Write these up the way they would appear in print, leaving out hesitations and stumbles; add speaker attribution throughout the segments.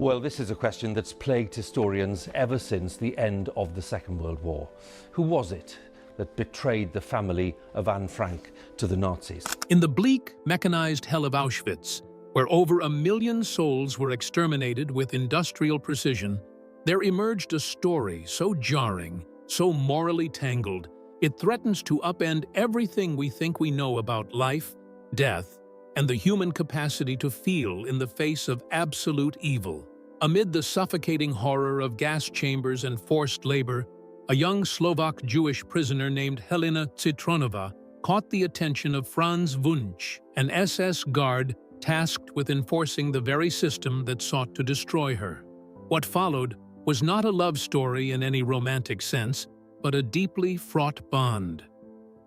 Speaker 1: Well, this is a question that's plagued historians ever since the end of the Second World War. Who was it that betrayed the family of Anne Frank to the Nazis?
Speaker 2: In the bleak, mechanized hell of Auschwitz, where over 1 million souls were exterminated with industrial precision, there emerged a story so jarring, so morally tangled, it threatens to upend everything we think we know about life, death, and the human capacity to feel in the face of absolute evil. Amid the suffocating horror of gas chambers and forced labor, a young Slovak Jewish prisoner named Helena Citrónová caught the attention of Franz Wunsch, an SS guard tasked with enforcing the very system that sought to destroy her. What followed was not a love story in any romantic sense, but a deeply fraught bond.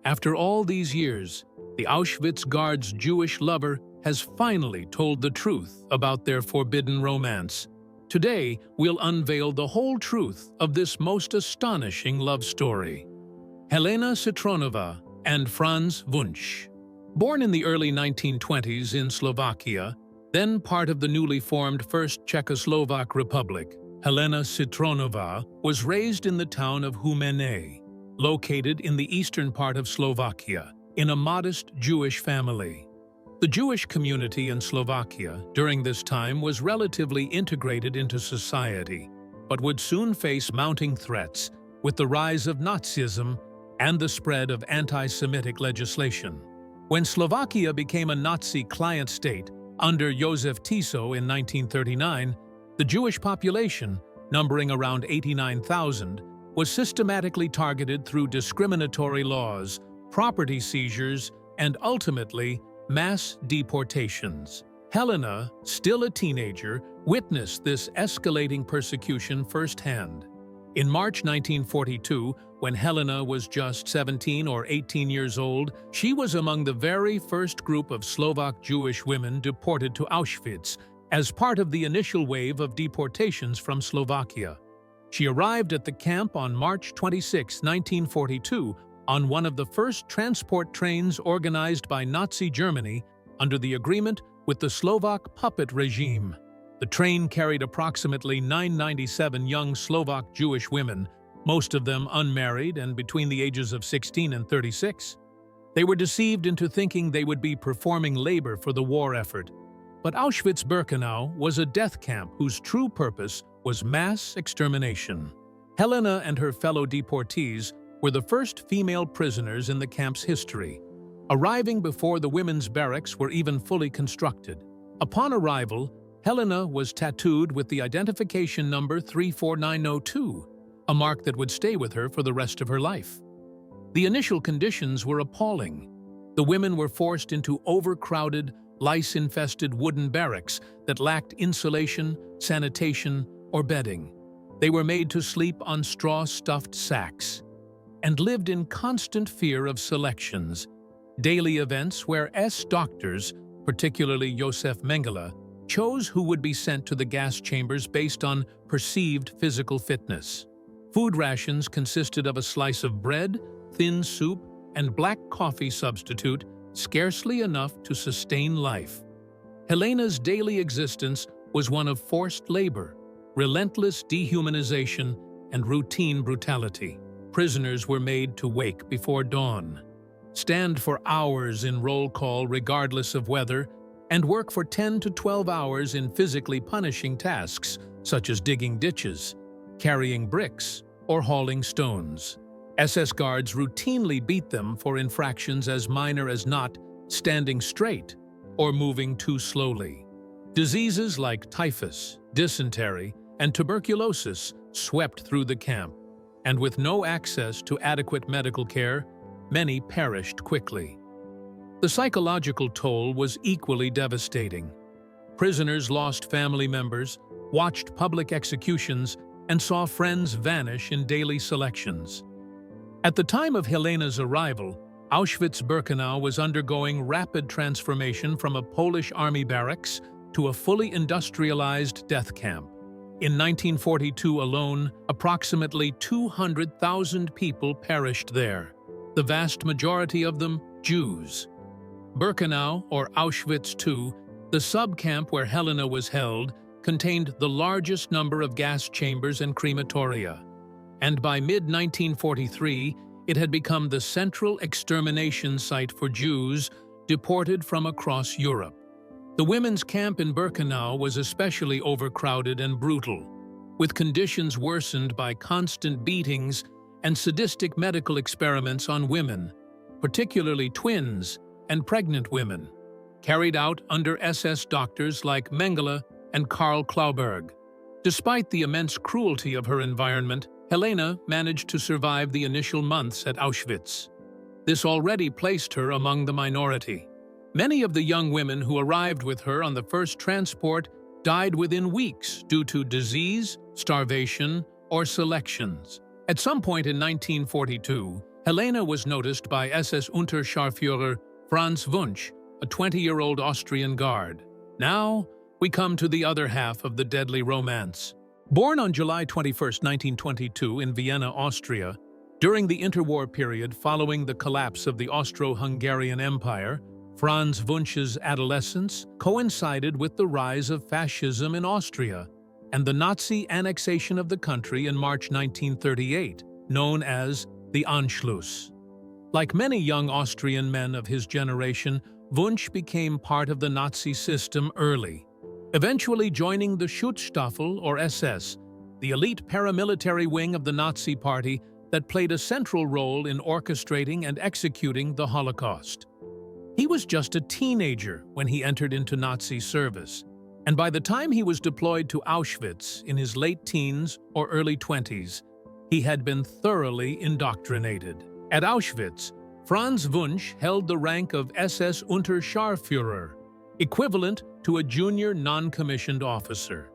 Speaker 2: After all these years, the Auschwitz guard's Jewish lover has finally told the truth about their forbidden romance. Today, we'll unveil the whole truth of this most astonishing love story. Helena Citrónová and Franz Wunsch. Born in the early 1920s in Slovakia, then part of the newly formed First Czechoslovak Republic, Helena Citrónová was raised in the town of Humene, located in the eastern part of Slovakia, in a modest Jewish family. The Jewish community in Slovakia during this time was relatively integrated into society, but would soon face mounting threats with the rise of Nazism and the spread of anti-Semitic legislation. When Slovakia became a Nazi client state under Joseph Tiso in 1939, the Jewish population, numbering around 89,000, was systematically targeted through discriminatory laws, property seizures, and ultimately, mass deportations. Helena, still a teenager, witnessed this escalating persecution firsthand. In March 1942, when Helena was just 17 or 18 years old, she was among the very first group of Slovak Jewish women deported to Auschwitz as part of the initial wave of deportations from Slovakia. She arrived at the camp on March 26, 1942, on one of the first transport trains organized by Nazi Germany under the agreement with the Slovak puppet regime. The train carried approximately 997 young Slovak Jewish women, most of them unmarried and between the ages of 16 and 36. They were deceived into thinking they would be performing labor for the war effort. But Auschwitz-Birkenau was a death camp whose true purpose was mass extermination. Helena and her fellow deportees were the first female prisoners in the camp's history, arriving before the women's barracks were even fully constructed. Upon arrival, Helena was tattooed with the identification number 34902, a mark that would stay with her for the rest of her life. The initial conditions were appalling. The women were forced into overcrowded, lice-infested wooden barracks that lacked insulation, sanitation, or bedding. They were made to sleep on straw-stuffed sacks and lived in constant fear of selections, daily events where doctors, particularly Josef Mengele, chose who would be sent to the gas chambers based on perceived physical fitness. Food rations consisted of a slice of bread, thin soup, and black coffee substitute, scarcely enough to sustain life. Helena's daily existence was one of forced labor, relentless dehumanization, and routine brutality. Prisoners were made to wake before dawn, stand for hours in roll call regardless of weather, and work for 10 to 12 hours in physically punishing tasks such as digging ditches, carrying bricks, or hauling stones. SS guards routinely beat them for infractions as minor as not standing straight or moving too slowly. Diseases like typhus, dysentery, and tuberculosis swept through the camp, and with no access to adequate medical care, many perished quickly. The psychological toll was equally devastating. Prisoners lost family members, watched public executions, and saw friends vanish in daily selections. At the time of Helena's arrival, Auschwitz-Birkenau was undergoing rapid transformation from a Polish army barracks to a fully industrialized death camp. In 1942 alone, approximately 200,000 people perished there, the vast majority of them Jews. Birkenau, or Auschwitz II, the sub-camp where Helena was held, contained the largest number of gas chambers and crematoria, and by mid-1943, it had become the central extermination site for Jews deported from across Europe. The women's camp in Birkenau was especially overcrowded and brutal, with conditions worsened by constant beatings and sadistic medical experiments on women, particularly twins and pregnant women, carried out under SS doctors like Mengele and Karl Klauberg. Despite the immense cruelty of her environment, Helena managed to survive the initial months at Auschwitz. This already placed her among the minority. Many of the young women who arrived with her on the first transport died within weeks due to disease, starvation, or selections. At some point in 1942, Helena was noticed by SS Unterscharführer Franz Wunsch, a 20-year-old Austrian guard. Now, we come to the other half of the deadly romance. Born on July 21, 1922 in Vienna, Austria, during the interwar period following the collapse of the Austro-Hungarian Empire, Franz Wunsch's adolescence coincided with the rise of fascism in Austria and the Nazi annexation of the country in March 1938, known as the Anschluss. Like many young Austrian men of his generation, Wunsch became part of the Nazi system early, eventually joining the Schutzstaffel, or SS, the elite paramilitary wing of the Nazi Party that played a central role in orchestrating and executing the Holocaust. He was just a teenager when he entered into Nazi service, and by the time he was deployed to Auschwitz in his late teens or early 20s, he had been thoroughly indoctrinated. At Auschwitz, Franz Wunsch held the rank of SS Unterscharführer, equivalent to a junior non-commissioned officer.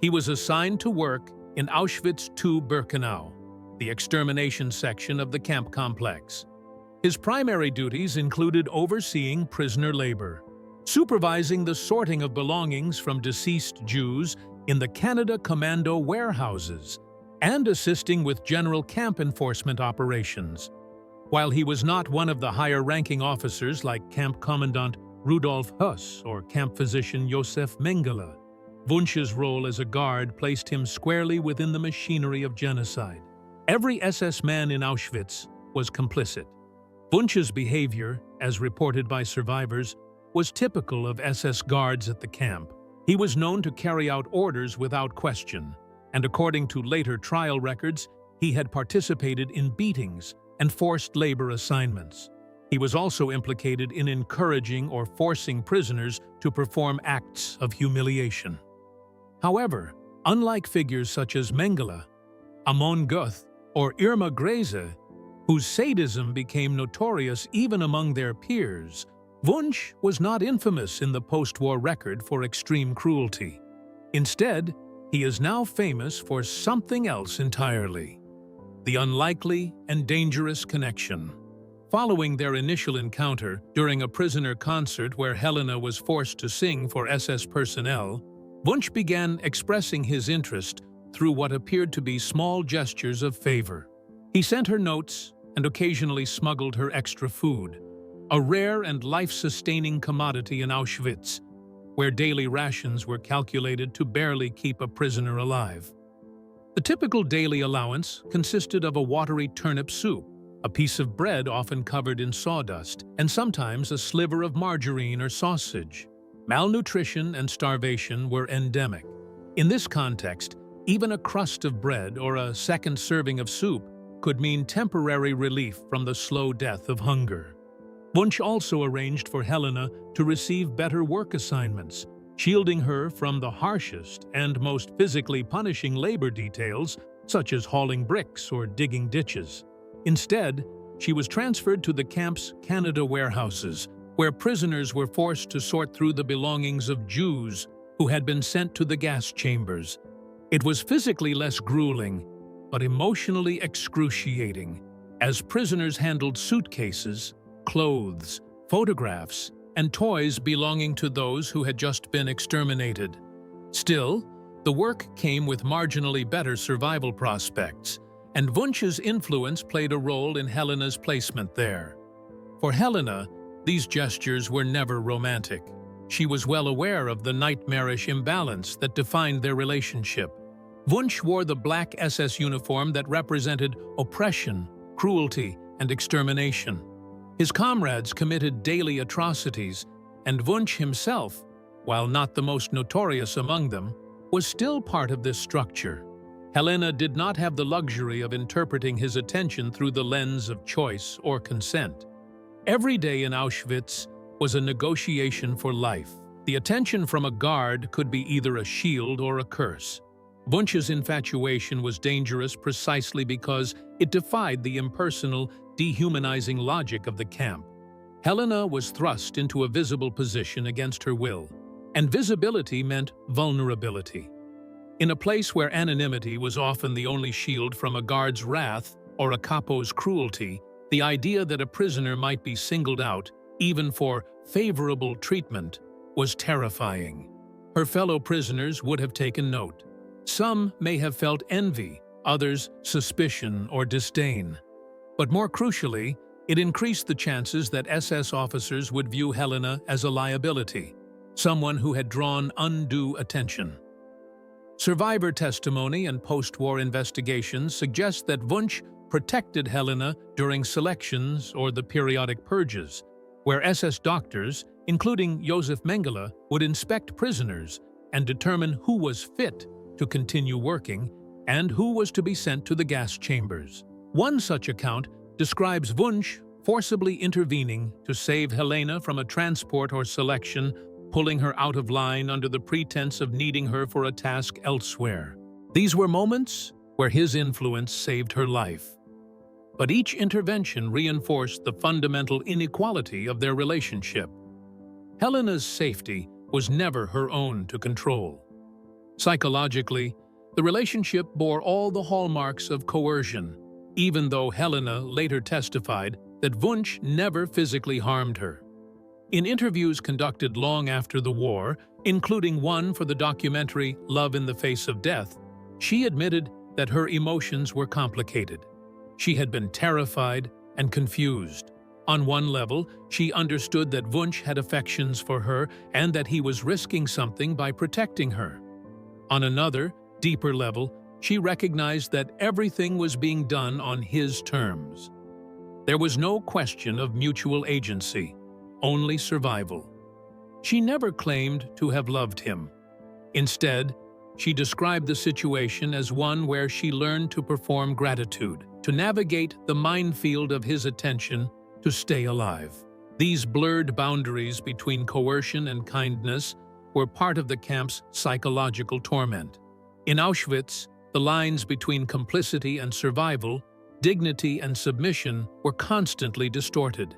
Speaker 2: He was assigned to work in Auschwitz II-Birkenau, the extermination section of the camp complex. His primary duties included overseeing prisoner labor, supervising the sorting of belongings from deceased Jews in the Canada Commando warehouses, and assisting with general camp enforcement operations. While he was not one of the higher-ranking officers like Camp Commandant Rudolf Huss or Camp Physician Josef Mengele, Wunsch's role as a guard placed him squarely within the machinery of genocide. Every SS man in Auschwitz was complicit. Wunsch's behavior, as reported by survivors, was typical of SS guards at the camp. He was known to carry out orders without question, and according to later trial records, he had participated in beatings and forced labor assignments. He was also implicated in encouraging or forcing prisoners to perform acts of humiliation. However, unlike figures such as Mengele, Amon Goeth, or Irma Grese, whose sadism became notorious even among their peers, Wunsch was not infamous in the post-war record for extreme cruelty. Instead, he is now famous for something else entirely: the unlikely and dangerous connection. Following their initial encounter during a prisoner concert where Helena was forced to sing for SS personnel, Wunsch began expressing his interest through what appeared to be small gestures of favor. He sent her notes and occasionally smuggled her extra food, a rare and life-sustaining commodity in Auschwitz, where daily rations were calculated to barely keep a prisoner alive. The typical daily allowance consisted of a watery turnip soup, a piece of bread often covered in sawdust, and sometimes a sliver of margarine or sausage. Malnutrition and starvation were endemic. In this context, even a crust of bread or a second serving of soup could mean temporary relief from the slow death of hunger. Wunsch also arranged for Helena to receive better work assignments, shielding her from the harshest and most physically punishing labor details, such as hauling bricks or digging ditches. Instead, she was transferred to the camp's Canada warehouses, where prisoners were forced to sort through the belongings of Jews who had been sent to the gas chambers. It was physically less grueling, but emotionally excruciating, as prisoners handled suitcases, clothes, photographs, and toys belonging to those who had just been exterminated. Still, the work came with marginally better survival prospects, and Wunsch's influence played a role in Helena's placement there. For Helena, these gestures were never romantic. She was well aware of the nightmarish imbalance that defined their relationship. Wunsch wore the black SS uniform that represented oppression, cruelty, and extermination. His comrades committed daily atrocities, and Wunsch himself, while not the most notorious among them, was still part of this structure. Helena did not have the luxury of interpreting his attention through the lens of choice or consent. Every day in Auschwitz was a negotiation for life. The attention from a guard could be either a shield or a curse. Wunsch's infatuation was dangerous precisely because it defied the impersonal, dehumanizing logic of the camp. Helena was thrust into a visible position against her will, and visibility meant vulnerability. In a place where anonymity was often the only shield from a guard's wrath or a capo's cruelty, the idea that a prisoner might be singled out, even for favorable treatment, was terrifying. Her fellow prisoners would have taken note. Some may have felt envy, others suspicion or disdain. But more crucially, it increased the chances that SS officers would view Helena as a liability, someone who had drawn undue attention. Survivor testimony and post-war investigations suggest that Wunsch protected Helena during selections or the periodic purges, where SS doctors, including Josef Mengele, would inspect prisoners and determine who was fit to continue working and who was to be sent to the gas chambers. One such account describes Wunsch forcibly intervening to save Helena from a transport or selection, pulling her out of line under the pretense of needing her for a task elsewhere. These were moments where his influence saved her life. But each intervention reinforced the fundamental inequality of their relationship. Helena's safety was never her own to control. Psychologically, the relationship bore all the hallmarks of coercion, even though Helena later testified that Wunsch never physically harmed her. In interviews conducted long after the war, including one for the documentary Love in the Face of Death, she admitted that her emotions were complicated. She had been terrified and confused. On one level, she understood that Wunsch had affections for her and that he was risking something by protecting her. On another, deeper level, she recognized that everything was being done on his terms. There was no question of mutual agency, only survival. She never claimed to have loved him. Instead, she described the situation as one where she learned to perform gratitude, to navigate the minefield of his attention, to stay alive. These blurred boundaries between coercion and kindness were part of the camp's psychological torment. In Auschwitz, the lines between complicity and survival, dignity and submission were constantly distorted.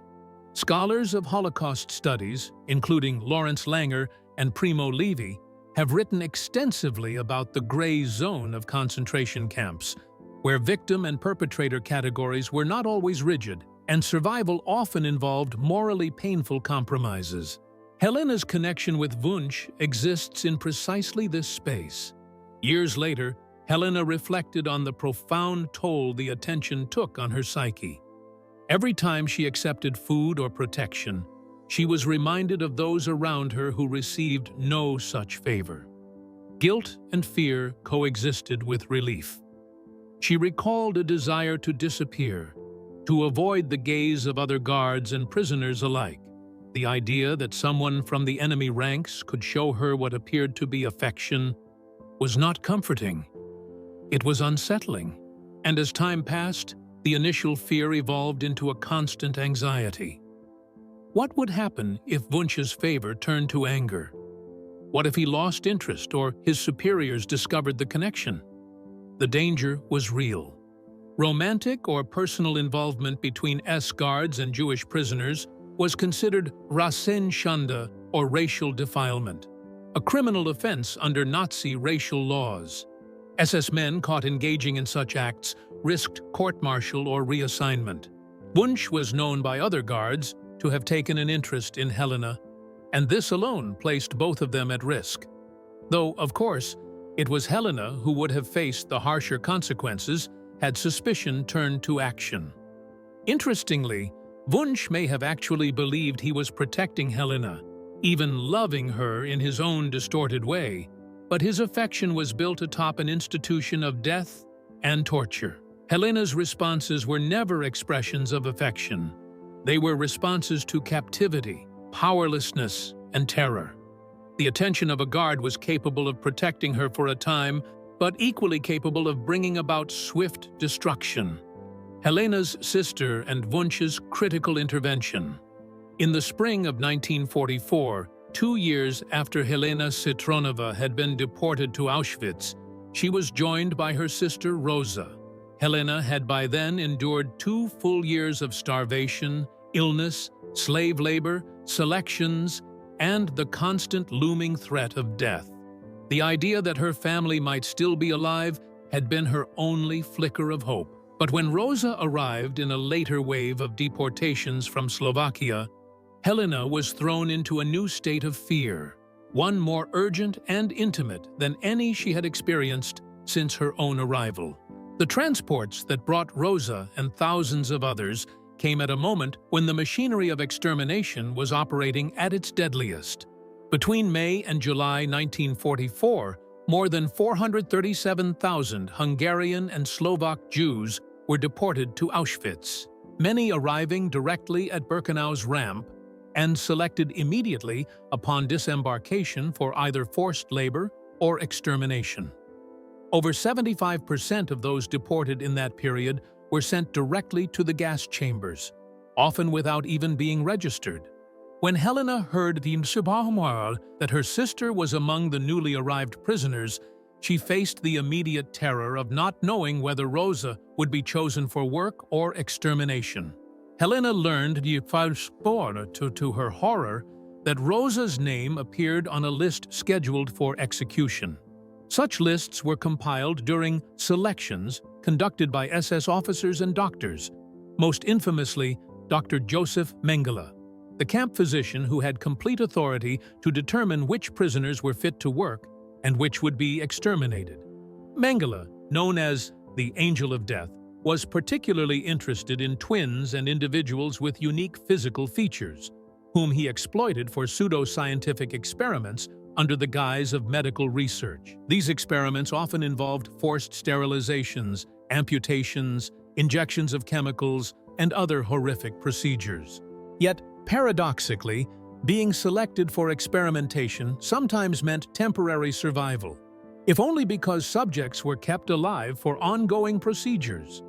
Speaker 2: Scholars of Holocaust studies, including Lawrence Langer and Primo Levi, have written extensively about the gray zone of concentration camps, where victim and perpetrator categories were not always rigid, and survival often involved morally painful compromises. Helena's connection with Wunsch exists in precisely this space. Years later, Helena reflected on the profound toll the attention took on her psyche. Every time she accepted food or protection, she was reminded of those around her who received no such favor. Guilt and fear coexisted with relief. She recalled a desire to disappear, to avoid the gaze of other guards and prisoners alike. The idea that someone from the enemy ranks could show her what appeared to be affection was not comforting. It was unsettling, and as time passed, the initial fear evolved into a constant anxiety. What would happen if Wunsch's favor turned to anger? What if he lost interest or his superiors discovered the connection? The danger was real. Romantic or personal involvement between SS guards and Jewish prisoners was considered Rassenschande or racial defilement, a criminal offense under Nazi racial laws. SS men caught engaging in such acts risked court-martial or reassignment. Wunsch was known by other guards to have taken an interest in Helena, and this alone placed both of them at risk. Though, of course, it was Helena who would have faced the harsher consequences had suspicion turned to action. Interestingly, Wunsch may have actually believed he was protecting Helena, even loving her in his own distorted way, but his affection was built atop an institution of death and torture. Helena's responses were never expressions of affection. They were responses to captivity, powerlessness, and terror. The attention of a guard was capable of protecting her for a time, but equally capable of bringing about swift destruction. Helena's sister and Wunsch's critical intervention. In the spring of 1944, 2 years after Helena Citrónová had been deported to Auschwitz, she was joined by her sister Rosa. Helena had by then endured 2 full years of starvation, illness, slave labor, selections, and the constant looming threat of death. The idea that her family might still be alive had been her only flicker of hope. But when Rosa arrived in a later wave of deportations from Slovakia, Helena was thrown into a new state of fear, one more urgent and intimate than any she had experienced since her own arrival. The transports that brought Rosa and thousands of others came at a moment when the machinery of extermination was operating at its deadliest. Between May and July 1944, more than 437,000 Hungarian and Slovak Jews were deported to Auschwitz, many arriving directly at Birkenau's ramp and selected immediately upon disembarkation for either forced labor or extermination. Over 75% of those deported in that period were sent directly to the gas chambers, often without even being registered. When Helena heard that her sister was among the newly arrived prisoners, she faced the immediate terror of not knowing whether Rosa would be chosen for work or extermination. Helena learned to her horror that Rosa's name appeared on a list scheduled for execution. Such lists were compiled during selections conducted by SS officers and doctors, most infamously Dr. Joseph Mengele, the camp physician who had complete authority to determine which prisoners were fit to work and which would be exterminated. Mengele, known as the Angel of Death, was particularly interested in twins and individuals with unique physical features, whom he exploited for pseudo-scientific experiments under the guise of medical research. These experiments often involved forced sterilizations, amputations, injections of chemicals, and other horrific procedures. Yet, paradoxically, being selected for experimentation sometimes meant temporary survival, if only because subjects were kept alive for ongoing procedures.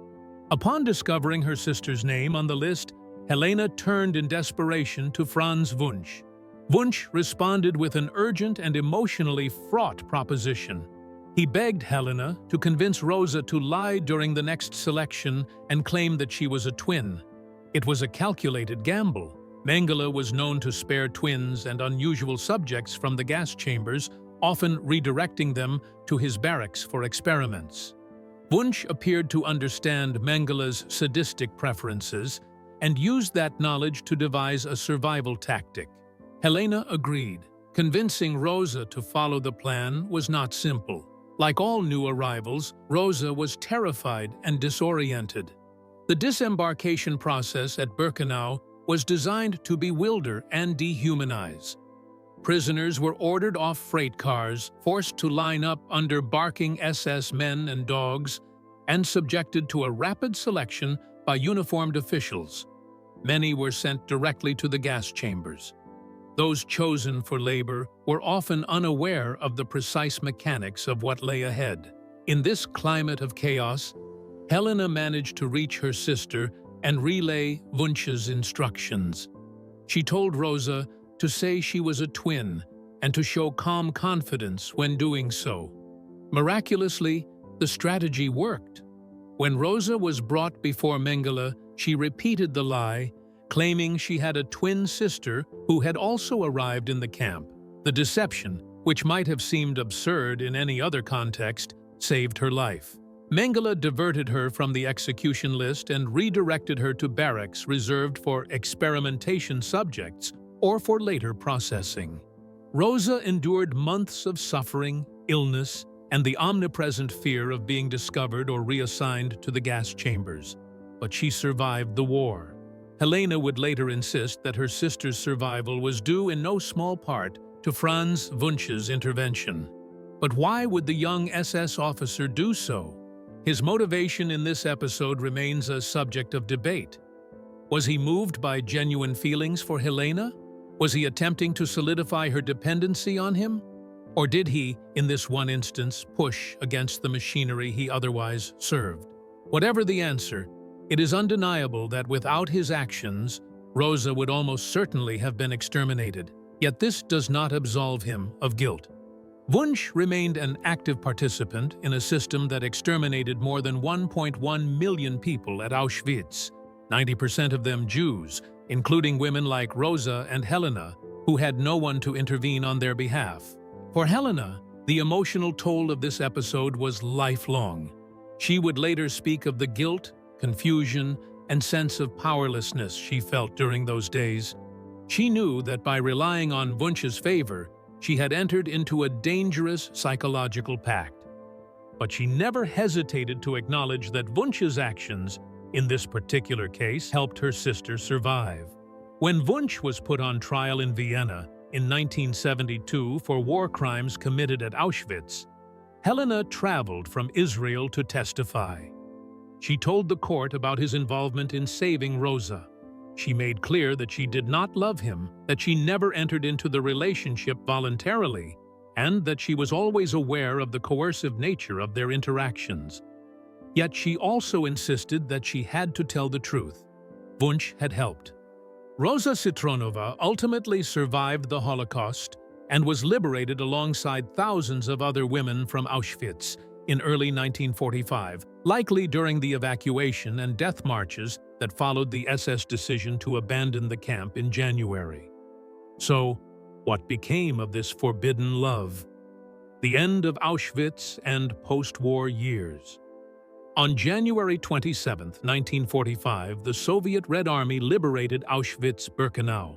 Speaker 2: Upon discovering her sister's name on the list, Helena turned in desperation to Franz Wunsch. Wunsch responded with an urgent and emotionally fraught proposition. He begged Helena to convince Rosa to lie during the next selection and claim that she was a twin. It was a calculated gamble. Mengele was known to spare twins and unusual subjects from the gas chambers, often redirecting them to his barracks for experiments. Wunsch appeared to understand Mengele's sadistic preferences and used that knowledge to devise a survival tactic. Helena agreed. Convincing Rosa to follow the plan was not simple. Like all new arrivals, Rosa was terrified and disoriented. The disembarkation process at Birkenau was designed to bewilder and dehumanize. Prisoners were ordered off freight cars, forced to line up under barking SS men and dogs, and subjected to a rapid selection by uniformed officials. Many were sent directly to the gas chambers. Those chosen for labor were often unaware of the precise mechanics of what lay ahead. In this climate of chaos, Helena managed to reach her sister and relay Wunsch's instructions. She told Rosa to say she was a twin and to show calm confidence when doing so. Miraculously, the strategy worked. When Rosa was brought before Mengele, she repeated the lie, claiming she had a twin sister who had also arrived in the camp. The deception, which might have seemed absurd in any other context, saved her life. Mengele diverted her from the execution list and redirected her to barracks reserved for experimentation subjects or for later processing. Rosa endured months of suffering, illness, and the omnipresent fear of being discovered or reassigned to the gas chambers. But she survived the war. Helena would later insist that her sister's survival was due in no small part to Franz Wunsch's intervention. But why would the young SS officer do so? His motivation in this episode remains a subject of debate. Was he moved by genuine feelings for Helena? Was he attempting to solidify her dependency on him? Or did he, in this one instance, push against the machinery he otherwise served? Whatever the answer, it is undeniable that without his actions, Rosa would almost certainly have been exterminated. Yet this does not absolve him of guilt. Wunsch remained an active participant in a system that exterminated more than 1.1 million people at Auschwitz, 90% of them Jews, including women like Rosa and Helena, who had no one to intervene on their behalf. For Helena, the emotional toll of this episode was lifelong. She would later speak of the guilt, confusion, and sense of powerlessness she felt during those days. She knew that by relying on Wunsch's favor, she had entered into a dangerous psychological pact. But she never hesitated to acknowledge that Wunsch's actions, in this particular case, helped her sister survive. When Wunsch was put on trial in Vienna in 1972 for war crimes committed at Auschwitz, Helena traveled from Israel to testify. She told the court about his involvement in saving Rosa. She made clear that she did not love him, that she never entered into the relationship voluntarily, and that she was always aware of the coercive nature of their interactions. Yet she also insisted that she had to tell the truth. Wunsch had helped. Rosa Citrónová ultimately survived the Holocaust and was liberated alongside thousands of other women from Auschwitz in early 1945, likely during the evacuation and death marches that followed the SS decision to abandon the camp in January. So, what became of this forbidden love? The end of Auschwitz and post-war years. On January 27, 1945, the Soviet Red Army liberated Auschwitz-Birkenau,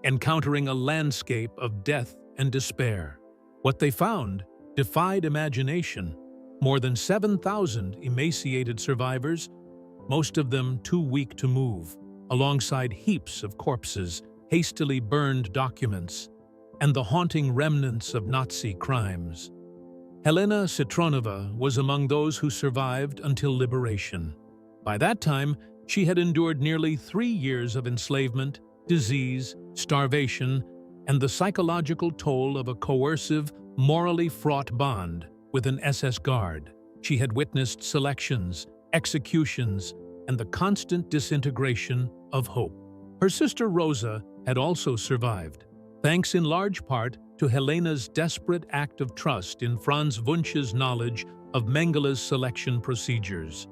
Speaker 2: encountering a landscape of death and despair. What they found defied imagination. More than 7,000 emaciated survivors, most of them too weak to move, alongside heaps of corpses, hastily burned documents, and the haunting remnants of Nazi crimes. Helena Citrónová was among those who survived until liberation. By that time, she had endured nearly 3 years of enslavement, disease, starvation, and the psychological toll of a coercive, morally fraught bond with an SS guard. She had witnessed selections, executions, and the constant disintegration of hope. Her sister Rosa had also survived, thanks in large part to Helena's desperate act of trust in Franz Wunsch's knowledge of Mengele's selection procedures.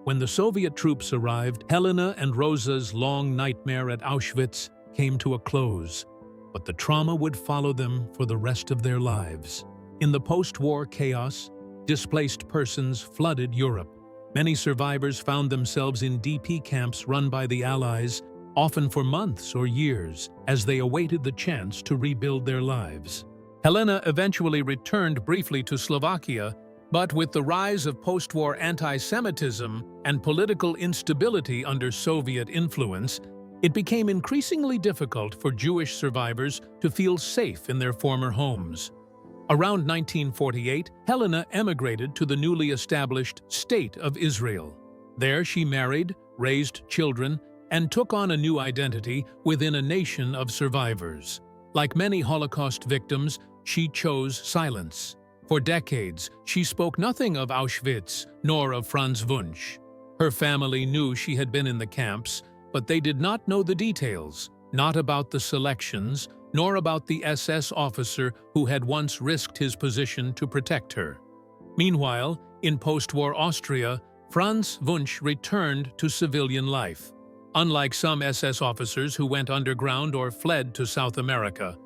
Speaker 2: When the Soviet troops arrived, Helena and Rosa's long nightmare at Auschwitz came to a close, but the trauma would follow them for the rest of their lives. In the post-war chaos, displaced persons flooded Europe. Many survivors found themselves in DP camps run by the Allies, often for months or years, as they awaited the chance to rebuild their lives. Helena eventually returned briefly to Slovakia, but with the rise of post-war anti-Semitism and political instability under Soviet influence, it became increasingly difficult for Jewish survivors to feel safe in their former homes. Around 1948, Helena emigrated to the newly established State of Israel. There she married, raised children, and took on a new identity within a nation of survivors. Like many Holocaust victims, she chose silence. For decades, she spoke nothing of Auschwitz nor of Franz Wunsch. Her family knew she had been in the camps, but they did not know the details, not about the selections, nor about the SS officer who had once risked his position to protect her. Meanwhile, in post-war Austria, Franz Wunsch returned to civilian life. Unlike some SS officers who went underground or fled to South America,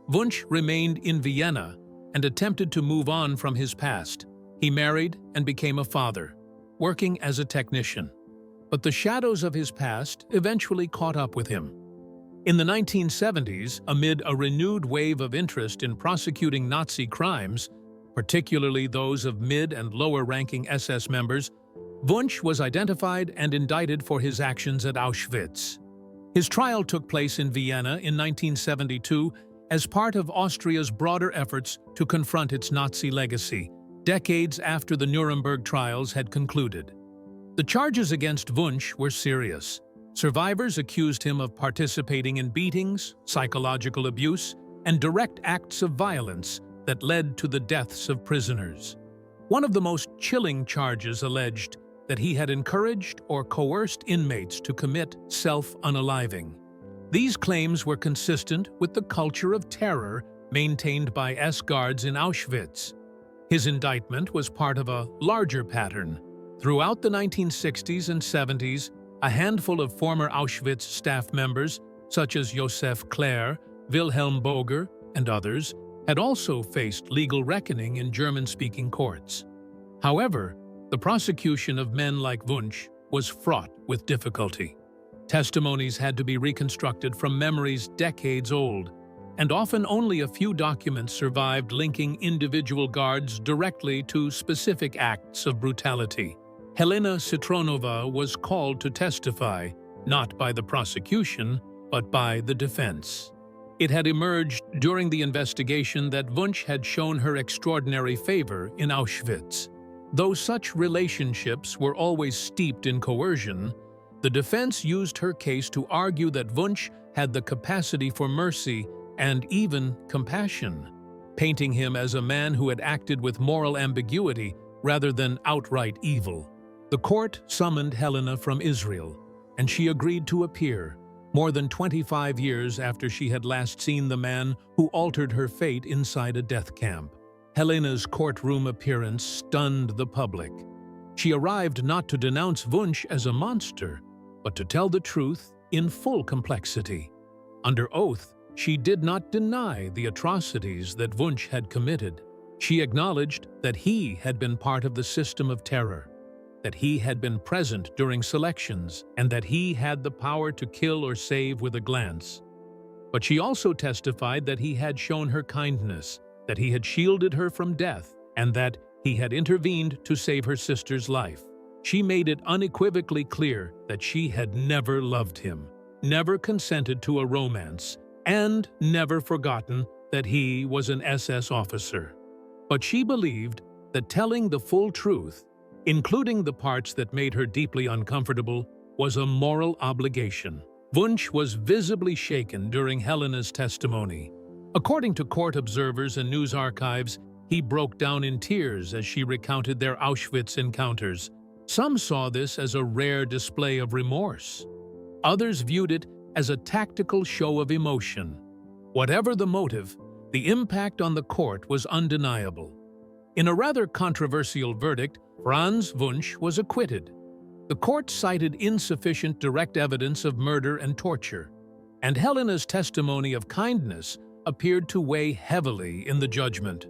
Speaker 2: Wunsch remained in Vienna and attempted to move on from his past. He married and became a father, working as a technician. But the shadows of his past eventually caught up with him. In the 1970s, amid a renewed wave of interest in prosecuting Nazi crimes, particularly those of mid- and lower-ranking SS members, Wunsch was identified and indicted for his actions at Auschwitz. His trial took place in Vienna in 1972 as part of Austria's broader efforts to confront its Nazi legacy, decades after the Nuremberg trials had concluded. The charges against Wunsch were serious. Survivors accused him of participating in beatings, psychological abuse, and direct acts of violence that led to the deaths of prisoners. One of the most chilling charges alleged that he had encouraged or coerced inmates to commit self-unaliving. These claims were consistent with the culture of terror maintained by S-guards in Auschwitz. His indictment was part of a larger pattern. Throughout the 1960s and 70s, a handful of former Auschwitz staff members, such as Josef Clare, Wilhelm Boger, and others, had also faced legal reckoning in German-speaking courts. However, the prosecution of men like Wunsch was fraught with difficulty. Testimonies had to be reconstructed from memories decades old, and often only a few documents survived linking individual guards directly to specific acts of brutality. Helena Citrónová was called to testify, not by the prosecution, but by the defense. It had emerged during the investigation that Wunsch had shown her extraordinary favor in Auschwitz. Though such relationships were always steeped in coercion, the defense used her case to argue that Wunsch had the capacity for mercy and even compassion, painting him as a man who had acted with moral ambiguity rather than outright evil. The court summoned Helena from Israel, and she agreed to appear, more than 25 years after she had last seen the man who altered her fate inside a death camp. Helena's courtroom appearance stunned the public. She arrived not to denounce Wunsch as a monster, but to tell the truth in full complexity. Under oath, she did not deny the atrocities that Wunsch had committed. She acknowledged that he had been part of the system of terror, that he had been present during selections, and that he had the power to kill or save with a glance. But she also testified that he had shown her kindness, that he had shielded her from death, and that he had intervened to save her sister's life. She made it unequivocally clear that she had never loved him, never consented to a romance, and never forgotten that he was an SS officer. But she believed that telling the full truth, including the parts that made her deeply uncomfortable, was a moral obligation. Wunsch was visibly shaken during Helena's testimony. According to court observers and news archives, he broke down in tears as she recounted their Auschwitz encounters. Some saw this as a rare display of remorse. Others viewed it as a tactical show of emotion. Whatever the motive, the impact on the court was undeniable. In a rather controversial verdict, Franz Wunsch was acquitted. The court cited insufficient direct evidence of murder and torture, and Helena's testimony of kindness appeared to weigh heavily in the judgment.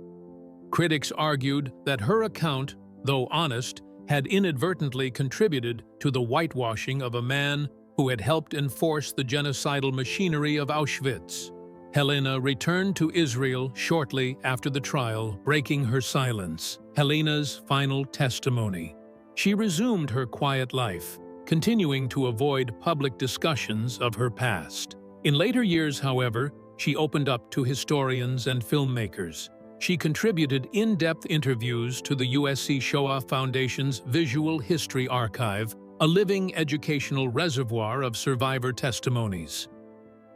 Speaker 2: Critics argued that her account, though honest, had inadvertently contributed to the whitewashing of a man who had helped enforce the genocidal machinery of Auschwitz. Helena returned to Israel shortly after the trial, breaking her silence. Helena's final testimony. She resumed her quiet life, continuing to avoid public discussions of her past. In later years, however, she opened up to historians and filmmakers. She contributed in-depth interviews to the USC Shoah Foundation's Visual History Archive, a living educational reservoir of survivor testimonies.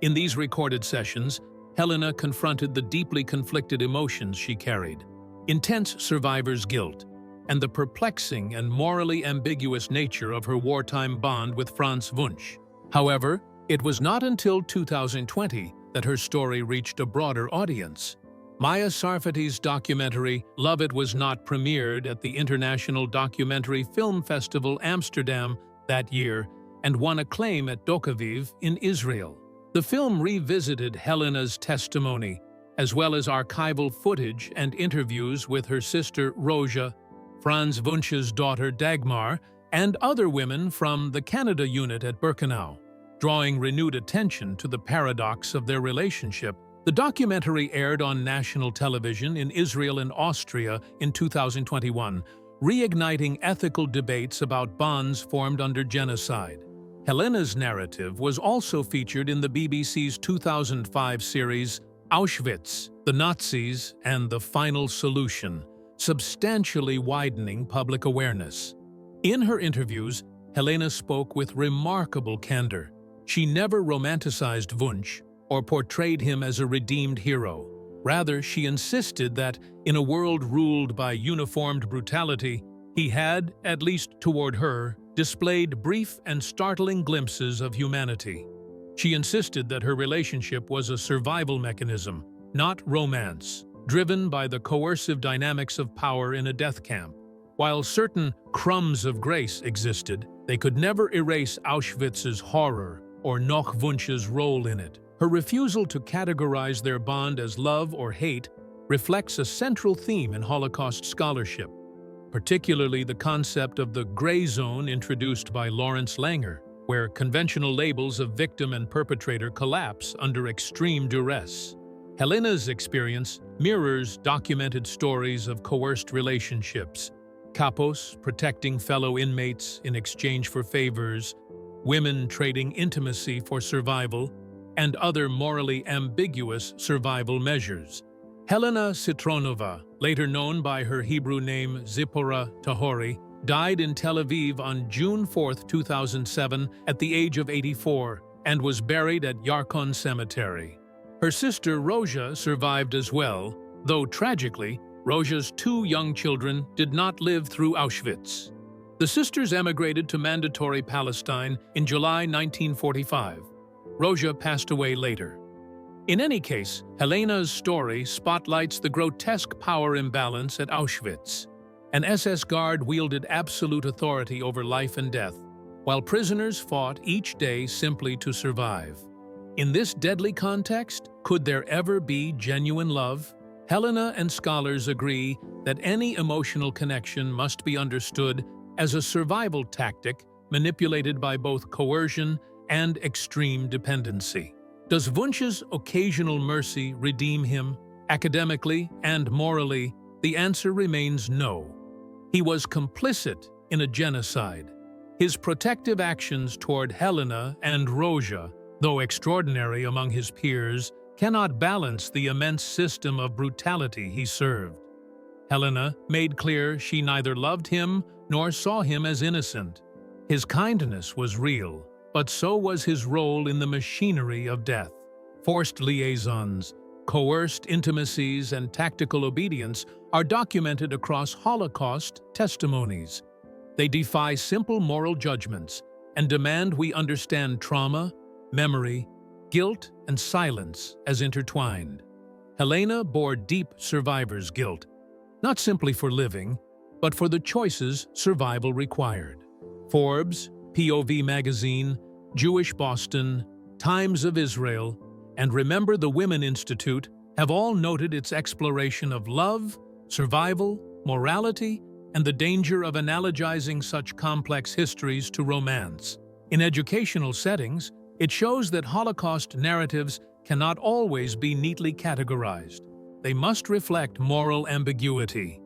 Speaker 2: In these recorded sessions, Helena confronted the deeply conflicted emotions she carried, intense survivor's guilt, and the perplexing and morally ambiguous nature of her wartime bond with Franz Wunsch. However, it was not until 2020 that her story reached a broader audience. Maya Sarfati's documentary Love It was not premiered at the International Documentary Film Festival Amsterdam that year and won acclaim at Dokaviv in Israel. The film revisited Helena's testimony, as well as archival footage and interviews with her sister Roja, Franz Wunsch's daughter Dagmar, and other women from the Canada unit at Birkenau. Drawing renewed attention to the paradox of their relationship, the documentary aired on national television in Israel and Austria in 2021, reigniting ethical debates about bonds formed under genocide. Helena's narrative was also featured in the BBC's 2005 series Auschwitz, the Nazis, and the Final Solution, substantially widening public awareness. In her interviews, Helena spoke with remarkable candor. She never romanticized Wunsch or portrayed him as a redeemed hero. Rather, she insisted that, in a world ruled by uniformed brutality, he had, at least toward her, displayed brief and startling glimpses of humanity. She insisted that her relationship was a survival mechanism, not romance, driven by the coercive dynamics of power in a death camp. While certain crumbs of grace existed, they could never erase Auschwitz's horror or Noch Wunsch's role in it. Her refusal to categorize their bond as love or hate reflects a central theme in Holocaust scholarship, particularly the concept of the gray zone introduced by Lawrence Langer, where conventional labels of victim and perpetrator collapse under extreme duress. Helena's experience mirrors documented stories of coerced relationships, capos protecting fellow inmates in exchange for favors, women trading intimacy for survival, and other morally ambiguous survival measures. Helena Citrónová, later known by her Hebrew name Zipporah Tahori, died in Tel Aviv on June 4, 2007, at the age of 84, and was buried at Yarkon Cemetery. Her sister Rozha survived as well, though tragically, Rozha's 2 young children did not live through Auschwitz. The sisters emigrated to Mandatory Palestine in July 1945. Rozha passed away later. In any case, Helena's story spotlights the grotesque power imbalance at Auschwitz. An SS guard wielded absolute authority over life and death, while prisoners fought each day simply to survive. In this deadly context, could there ever be genuine love? Helena and scholars agree that any emotional connection must be understood as a survival tactic manipulated by both coercion and extreme dependency. Does Wunsch's occasional mercy redeem him? Academically and morally, the answer remains no. He was complicit in a genocide. His protective actions toward Helena and Rozha, though extraordinary among his peers, cannot balance the immense system of brutality he served. Helena made clear she neither loved him nor saw him as innocent. His kindness was real, but so was his role in the machinery of death. Forced liaisons, coerced intimacies, and tactical obedience are documented across Holocaust testimonies. They defy simple moral judgments and demand we understand trauma, memory, guilt, and silence as intertwined. Helena bore deep survivor's guilt, not simply for living, but for the choices survival required. Forbes, POV Magazine, Jewish Boston, Times of Israel, and Remember the Women Institute have all noted its exploration of love, survival, morality, and the danger of analogizing such complex histories to romance. In educational settings, it shows that Holocaust narratives cannot always be neatly categorized. They must reflect moral ambiguity.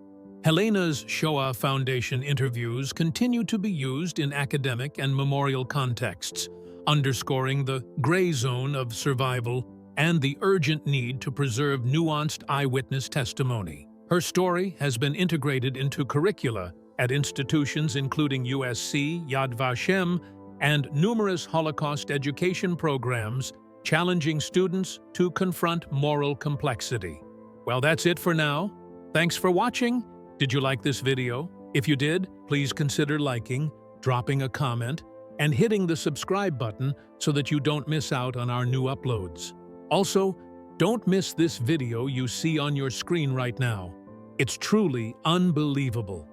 Speaker 2: Helena's Shoah Foundation interviews continue to be used in academic and memorial contexts, underscoring the gray zone of survival and the urgent need to preserve nuanced eyewitness testimony. Her story has been integrated into curricula at institutions including USC, Yad Vashem, and numerous Holocaust education programs, challenging students to confront moral complexity. Well, that's it for now. Thanks for watching. Did you like this video? If you did, please consider liking, dropping a comment, and hitting the subscribe button so that you don't miss out on our new uploads. Also, don't miss this video you see on your screen right now. It's truly unbelievable.